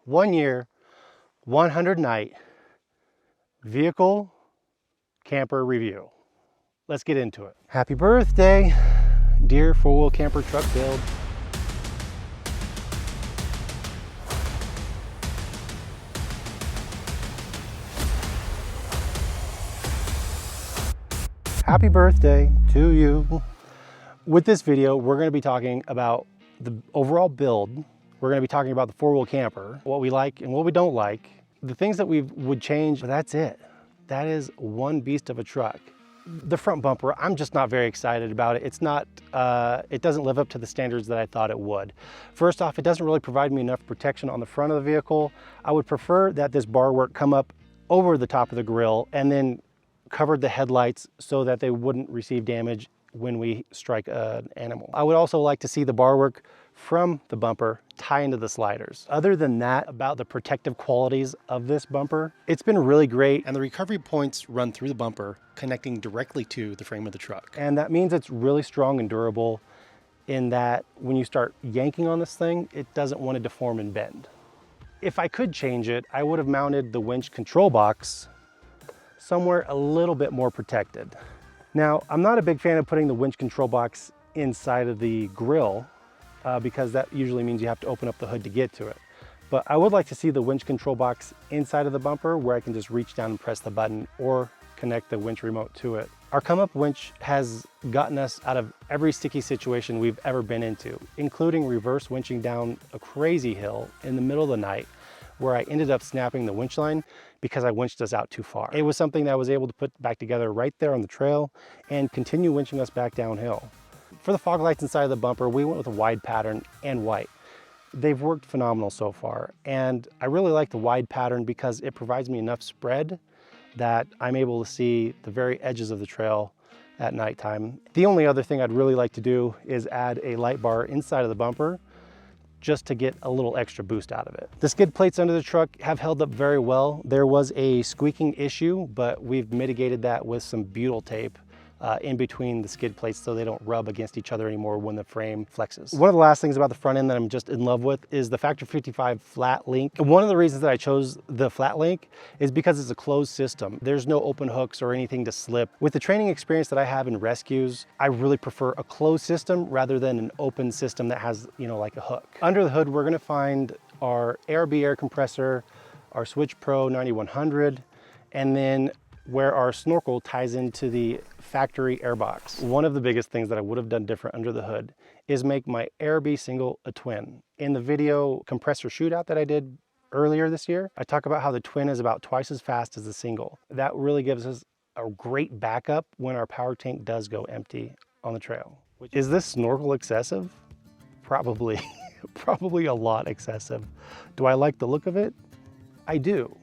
1 year, 100 night vehicle camper review. Let's get into it. Happy birthday, dear four-wheel camper truck build. Happy birthday to you. With this video, we're going to be talking about the overall build. We're going to be talking about the four-wheel camper, what we like and what we don't like, the things that we would change, but that's it. That is one beast of a truck. The front bumper, I'm just not very excited about it. It's not, it doesn't live up to the standards that I thought it would. First off, it doesn't really provide me enough protection on the front of the vehicle. I would prefer that this bar work come up over the top of the grille and then covered the headlights so that they wouldn't receive damage when we strike an animal. I would also like to see the bar work from the bumper tie into the sliders. Other than that, about the protective qualities of this bumper, it's been really great. And the recovery points run through the bumper, connecting directly to the frame of the truck. And that means it's really strong and durable in that when you start yanking on this thing, it doesn't want to deform and bend. If I could change it, I would have mounted the winch control box somewhere a little bit more protected. Now, I'm not a big fan of putting the winch control box inside of the grille because that usually means you have to open up the hood to get to it. But I would like to see the winch control box inside of the bumper where I can just reach down and press the button or connect the winch remote to it. Our come up winch has gotten us out of every sticky situation we've ever been into, including reverse winching down a crazy hill in the middle of the night where I ended up snapping the winch line because I winched us out too far. It was something that I was able to put back together right there on the trail and continue winching us back downhill. For the fog lights inside of the bumper, we went with a wide pattern and white. They've worked phenomenal so far, and I really like the wide pattern because it provides me enough spread that I'm able to see the very edges of the trail at nighttime. The only other thing I'd really like to do is add a light bar inside of the bumper just to get a little extra boost out of it. The skid plates under the truck have held up very well. There was a squeaking issue, but we've mitigated that with some butyl tape in between the skid plates so they don't rub against each other anymore when the frame flexes. One of the last things about the front end that I'm just in love with is the Factor 55 flat link. One of the reasons that I chose the flat link is because it's a closed system. There's no open hooks or anything to slip. With the training experience that I have in rescues, I really prefer a closed system rather than an open system that has, you know, like a hook. Under the hood, we're gonna find our ARB air compressor, our Switch Pro 9100, and then where our snorkel ties into the factory airbox. One of the biggest things that I would have done different under the hood is make my ARB single a twin. In the video compressor shootout that I did earlier this year, I talk about how the twin is about twice as fast as the single. That really gives us a great backup when our power tank does go empty on the trail. Is this snorkel excessive? Probably, probably a lot excessive. Do I like the look of it? I do.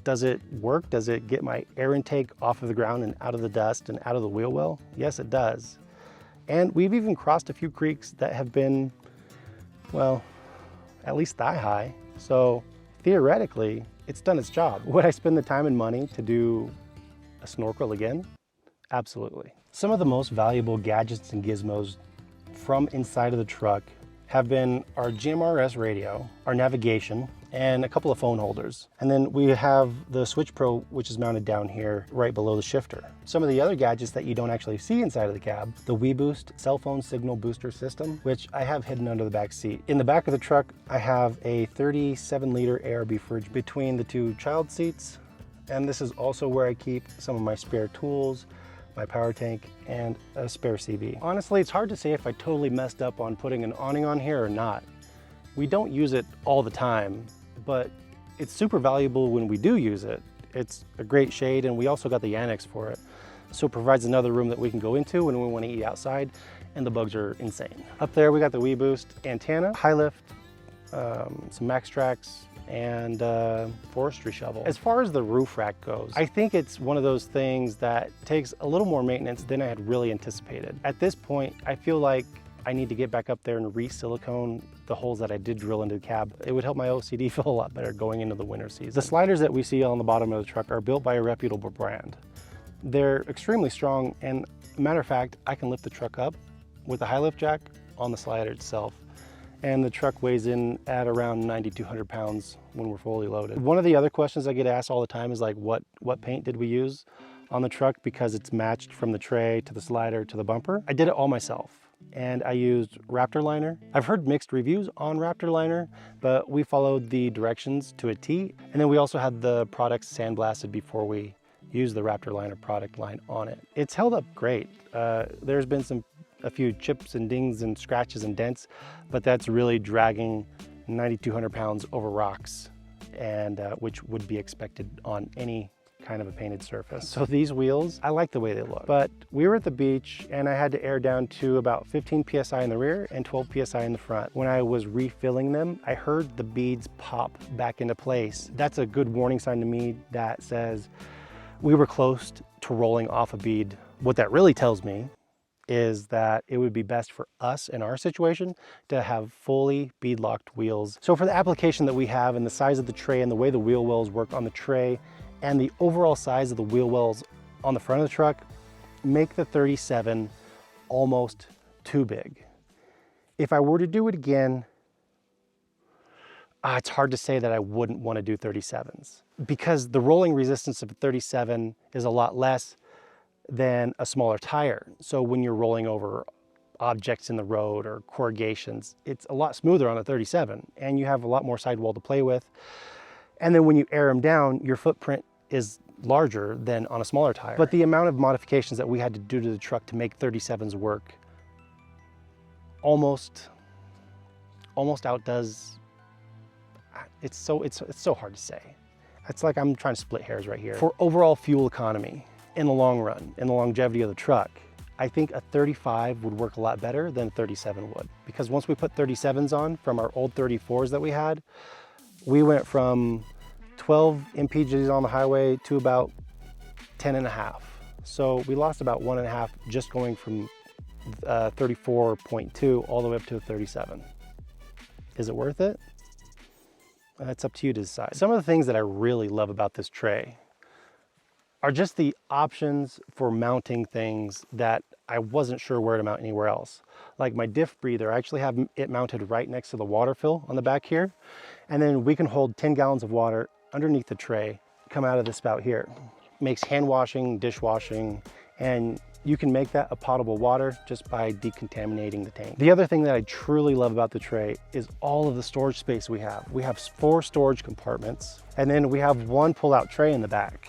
Does it work? Does it get my air intake off of the ground and out of the dust and out of the wheel well? Yes, it does. And we've even crossed a few creeks that have been, well, at least thigh high. So theoretically, it's done its job. Would I spend the time and money to do a snorkel again? Absolutely. Some of the most valuable gadgets and gizmos from inside of the truck have been our GMRS radio, our navigation, and a couple of phone holders. And then we have the Switch Pro, which is mounted down here right below the shifter. Some of the other gadgets that you don't actually see inside of the cab, the WeBoost cell phone signal booster system, which I have hidden under the back seat. In the back of the truck, I have a 37-liter ARB fridge between the two child seats. And this is also where I keep some of my spare tools, my power tank, and a spare CV. Honestly, it's hard to say if I totally messed up on putting an awning on here or not. We don't use it all the time, but it's super valuable when we do use it. It's a great shade, and we also got the annex for it. So it provides another room that we can go into when we want to eat outside, and the bugs are insane. Up there, we got the WeBoost antenna, high lift, some max tracks, and forestry shovel. As far as the roof rack goes, I think it's one of those things that takes a little more maintenance than I had really anticipated. At this point, I feel like I need to get back up there and re-silicone the holes that I did drill into the cab. It would help my OCD feel a lot better going into the winter season. The sliders that we see on the bottom of the truck are built by a reputable brand. They're extremely strong, and matter of fact, I can lift the truck up with a high lift jack on the slider itself. and the truck weighs in at around 9,200 pounds when we're fully loaded. One of the other questions I get asked all the time is like, what paint did we use on the truck, because it's matched from the tray to the slider to the bumper. I did it all myself, and I used Raptor liner. I've heard mixed reviews on Raptor liner, but we followed the directions to a T. And then we also had the products sandblasted before we used the Raptor liner product line on it. It's held up great. There's been a few chips and dings and scratches and dents, but that's really dragging 9,200 pounds over rocks, and which would be expected on any kind of a painted surface. So these wheels, I like the way they look, but we were at the beach and I had to air down to about 15 PSI in the rear and 12 PSI in the front. When I was refilling them, I heard the beads pop back into place. That's a good warning sign to me that says we were close to rolling off a bead. What that really tells me is that it would be best for us in our situation to have fully bead locked wheels. So for the application that we have and the size of the tray and the way the wheel wells work on the tray and the overall size of the wheel wells on the front of the truck, make the 37 almost too big. If I were to do it again, it's hard to say that I wouldn't want to do 37s, because the rolling resistance of a 37 is a lot less than a smaller tire. So when you're rolling over objects in the road or corrugations, it's a lot smoother on a 37, and you have a lot more sidewall to play with. And then when you air them down, your footprint is larger than on a smaller tire. But the amount of modifications that we had to do to the truck to make 37s work almost outdoes. It's so hard to say. It's like I'm trying to split hairs right here. For overall fuel economy, in the long run, in the longevity of the truck, I think a 35 would work a lot better than a 37 would. Because once we put 37s on from our old 34s that we had, we went from 12 mpgs on the highway to about 10.5. So we lost about 1.5 just going from 34.2 all the way up to a 37. Is it worth it? It's up to you to decide. Some of the things that I really love about this tray are just the options for mounting things that I wasn't sure where to mount anywhere else. Like my diff breather, I actually have it mounted right next to the water fill on the back here. And then we can hold 10 gallons of water underneath the tray, come out of the spout here. Makes hand washing, dishwashing, and you can make that a potable water just by decontaminating the tank. The other thing that I truly love about the tray is all of the storage space we have. We have 4 storage compartments, and then we have 1 pull-out tray in the back.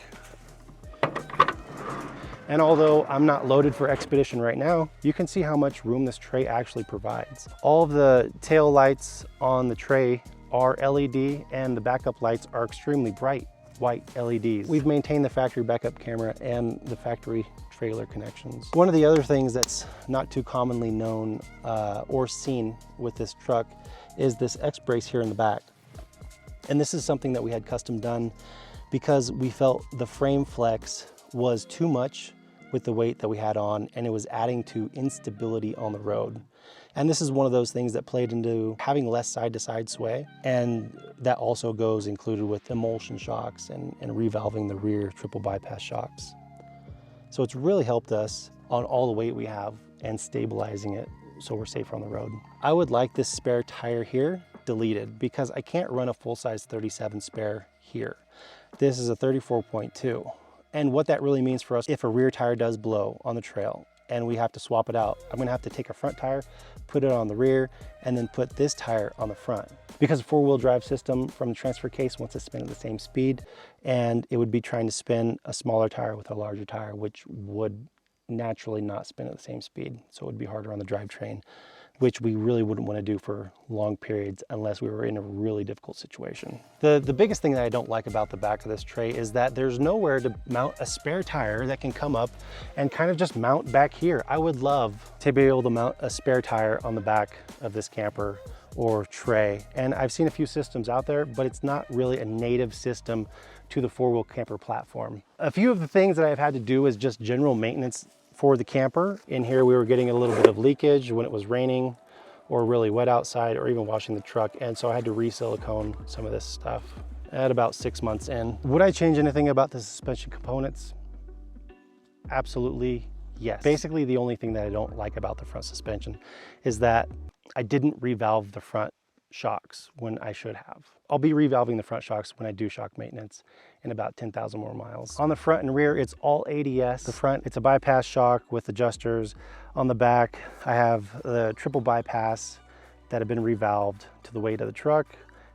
And although I'm not loaded for expedition right now, you can see how much room this tray actually provides. All of the tail lights on the tray are LED, and the backup lights are extremely bright white LEDs. We've maintained the factory backup camera and the factory trailer connections. One of the other things that's not too commonly known or seen with this truck is this X-brace here in the back. And this is something that we had custom done because we felt the frame flex was too much with the weight that we had on, and it was adding to instability on the road. And this is one of those things that played into having less side-to-side sway, and that also goes included with emulsion shocks and revalving the rear triple bypass shocks. So it's really helped us on all the weight we have and stabilizing it so we're safer on the road. I would like this spare tire here deleted because I can't run a full-size 37 spare here. This is a 34.2. And what that really means for us, if a rear tire does blow on the trail and we have to swap it out, I'm gonna have to take a front tire, put it on the rear, and then put this tire on the front. Because a 4-wheel drive system from the transfer case wants to spin at the same speed, and it would be trying to spin a smaller tire with a larger tire, which would naturally not spin at the same speed. So it would be harder on the drivetrain, which we really wouldn't want to do for long periods unless we were in a really difficult situation. The biggest thing that I don't like about the back of this tray is that there's nowhere to mount a spare tire that can come up and kind of just mount back here. I would love to be able to mount a spare tire on the back of this camper or tray. And I've seen a few systems out there, but it's not really a native system to the 4-wheel camper platform. A few of the things that I've had to do is just general maintenance for the camper. In here we were getting a little bit of leakage when it was raining or really wet outside, or even washing the truck, and so I had to re-silicone some of this stuff at about 6 months in. Would I change anything about the suspension components? Absolutely yes. Basically the only thing that I don't like about the front suspension is that I didn't revalve the front shocks when I should have. I'll be revalving the front shocks when I do shock maintenance in about 10,000 more miles. On the front and rear, it's all ADS. The front, it's a bypass shock with adjusters. On the back, I have the triple bypass that have been revalved to the weight of the truck.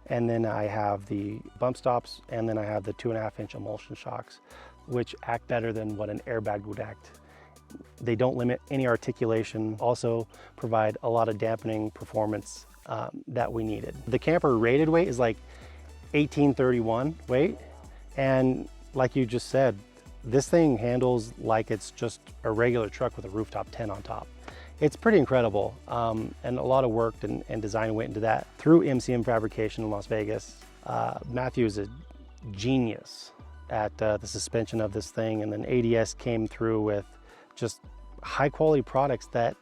And then I have the bump stops, and then I have the 2.5-inch emulsion shocks, which act better than what an airbag would act. They don't limit any articulation, also provide a lot of dampening performance that we needed. The camper rated weight is like 1831 weight. And like you just said, this thing handles like it's just a regular truck with a rooftop tent on top. It's pretty incredible, and a lot of work and design went into that through MCM Fabrication in Las Vegas. Matthew is a genius at the suspension of this thing, and then ADS came through with just high quality products that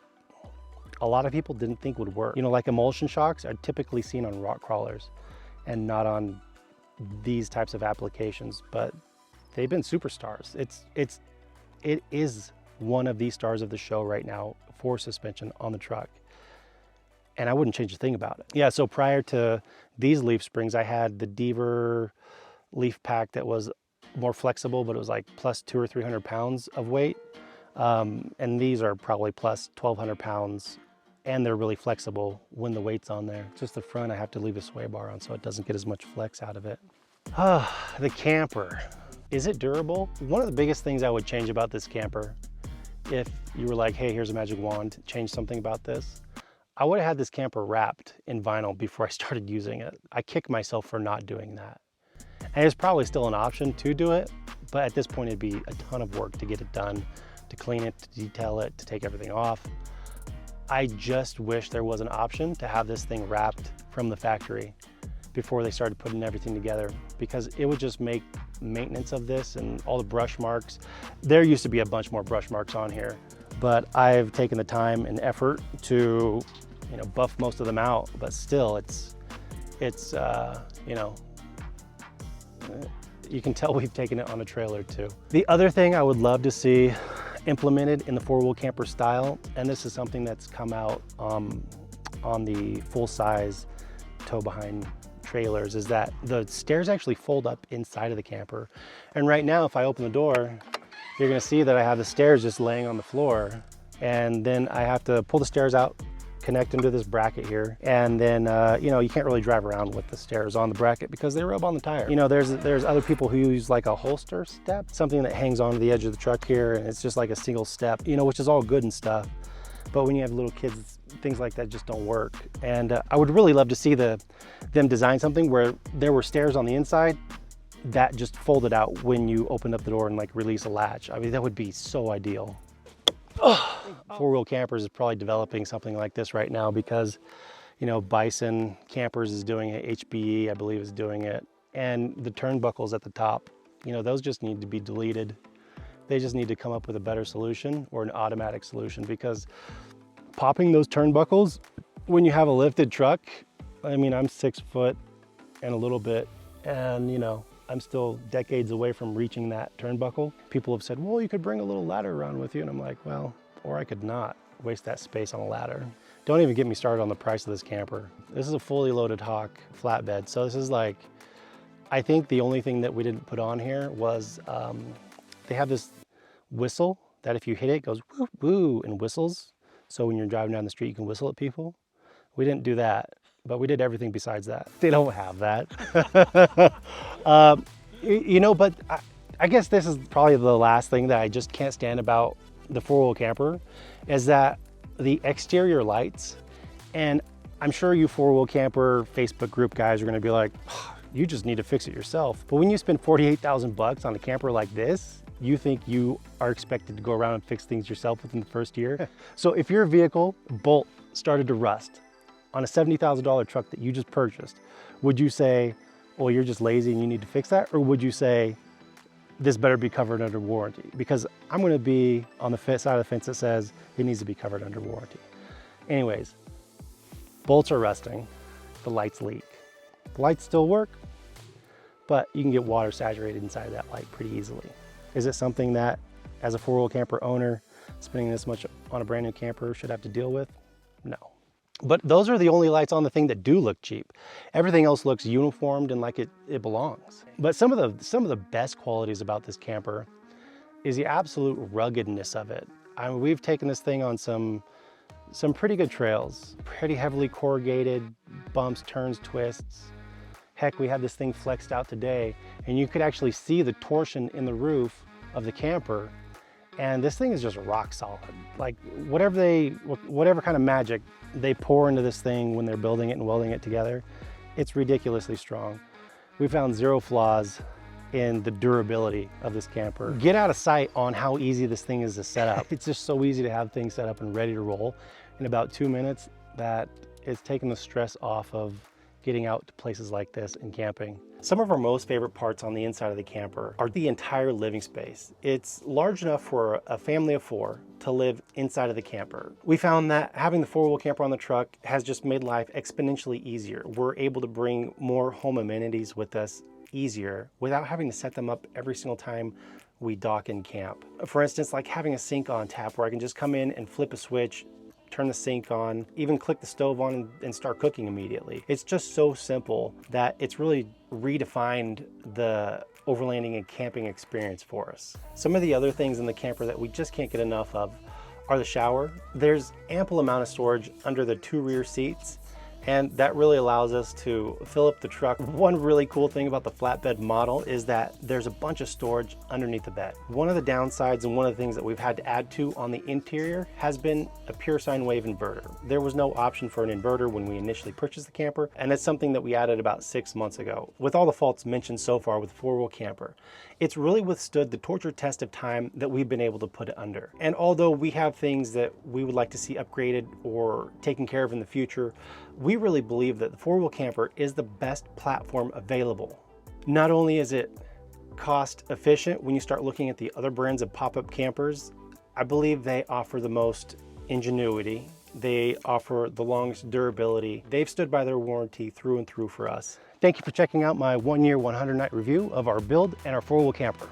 a lot of people didn't think would work. You know, like emulsion shocks are typically seen on rock crawlers and not on these types of applications, but they've been superstars. It is one of the stars of the show right now for suspension on the truck. And I wouldn't change a thing about it. Yeah, so prior to these leaf springs, I had the Deaver leaf pack that was more flexible, but it was like plus 200 or 300 pounds of weight. And these are probably plus 1,200 pounds, and they're really flexible when the weight's on there. Just the front, I have to leave a sway bar on so it doesn't get as much flex out of it. The camper. Is it durable? One of the biggest things I would change about this camper, if you were like, hey, here's a magic wand, change something about this, I would have had this camper wrapped in vinyl before I started using it. I kick myself for not doing that. And it's probably still an option to do it, but at this point it'd be a ton of work to get it done, to clean it, to detail it, to take everything off. I just wish there was an option to have this thing wrapped from the factory before they started putting everything together, because it would just make maintenance of this and all the brush marks. There used to be a bunch more brush marks on here, but I've taken the time and effort to, you know, buff most of them out, but still it's you know, you can tell we've taken it on a trailer too. The other thing I would love to see implemented in the four-wheel camper style, and this is something that's come out on the full-size tow-behind trailers, is that the stairs actually fold up inside of the camper. And right now, if I open the door, you're gonna see that I have the stairs just laying on the floor, and then I have to pull the stairs out, connect them to this bracket here, and then you know, you can't really drive around with the stairs on the bracket because they rub on the tire. You know, there's other people who use like a holster step, something that hangs onto the edge of the truck here, and it's just like a single step, you know, which is all good and stuff. But when you have little kids, things like that just don't work. And I would really love to see them design something where there were stairs on the inside that just folded out when you opened up the door and like release a latch. I mean, that would be so ideal. Four-wheel Campers is probably developing something like this right now because, you know, Bison Campers is doing it, HBE I believe is doing it, and the turnbuckles at the top, you know, those just need to be deleted. They just need to come up with a better solution or an automatic solution, because popping those turnbuckles when you have a lifted truck, I mean, I'm 6 foot and a little bit, and you know, I'm still decades away from reaching that turnbuckle. People have said, well, you could bring a little ladder around with you. And I'm like, well, or I could not waste that space on a ladder. Don't even get me started on the price of this camper. This is a fully loaded Hawk flatbed. So this is like, I think the only thing that we didn't put on here was, they have this whistle that if you hit it, goes woo, woo, and whistles. So when you're driving down the street, you can whistle at people. We didn't do that, but we did everything besides that. They don't have that. You know, but I guess this is probably the last thing that I just can't stand about the four-wheel camper, is that the exterior lights, and I'm sure you four-wheel camper Facebook group guys are gonna be like, oh, you just need to fix it yourself. But when you spend 48,000 bucks on a camper like this, you think you are expected to go around and fix things yourself within the first year. So if your vehicle bolt started to rust on a $70,000 truck that you just purchased, would you say, well, you're just lazy and you need to fix that? Or would you say, this better be covered under warranty? Because I'm gonna be on the side of the fence that says it needs to be covered under warranty. Anyways, bolts are rusting, the lights leak. The lights still work, but you can get water saturated inside that light pretty easily. Is it something that, as a four-wheel camper owner, spending this much on a brand new camper should have to deal with? No. But those are the only lights on the thing that do look cheap. Everything else looks uniformed and like it belongs. But some of the best qualities about this camper is the absolute ruggedness of it. I mean, we've taken this thing on some pretty good trails, pretty heavily corrugated, bumps, turns, twists. Heck, we had this thing flexed out today, and you could actually see the torsion in the roof of the camper. And this thing is just rock solid. Like whatever kind of magic they pour into this thing when they're building it and welding it together, it's ridiculously strong. We found zero flaws in the durability of this camper. Get out of sight on how easy this thing is to set up. It's just so easy to have things set up and ready to roll in about 2 minutes that it's taken the stress off of getting out to places like this and camping. Some of our most favorite parts on the inside of the camper are the entire living space. It's large enough for a family of 4 to live inside of the camper. We found that having the 4-wheel camper on the truck has just made life exponentially easier. We're able to bring more home amenities with us easier without having to set them up every single time we dock and camp. For instance, like having a sink on tap where I can just come in and flip a switch, turn the sink on, even click the stove on and start cooking immediately. It's just so simple that it's really redefined the overlanding and camping experience for us. Some of the other things in the camper that we just can't get enough of are the shower. There's ample amount of storage under the 2 rear seats, and that really allows us to fill up the truck. One really cool thing about the flatbed model is that there's a bunch of storage underneath the bed. One of the downsides and one of the things that we've had to add to on the interior has been a pure sine wave inverter. There was no option for an inverter when we initially purchased the camper, and it's something that we added about 6 months ago. With all the faults mentioned so far with the 4-wheel camper, it's really withstood the torture test of time that we've been able to put it under. And although we have things that we would like to see upgraded or taken care of in the future, we really believe that the 4-wheel camper is the best platform available. Not only is it cost efficient when you start looking at the other brands of pop-up campers, I believe they offer the most ingenuity. They offer the longest durability. They've stood by their warranty through and through for us. Thank you for checking out my 1-year, 100-night review of our build and our 4-wheel camper.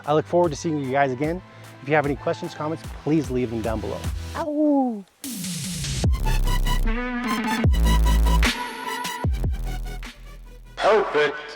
I look forward to seeing you guys again. If you have any questions, comments, please leave them down below. Ow! Perfect.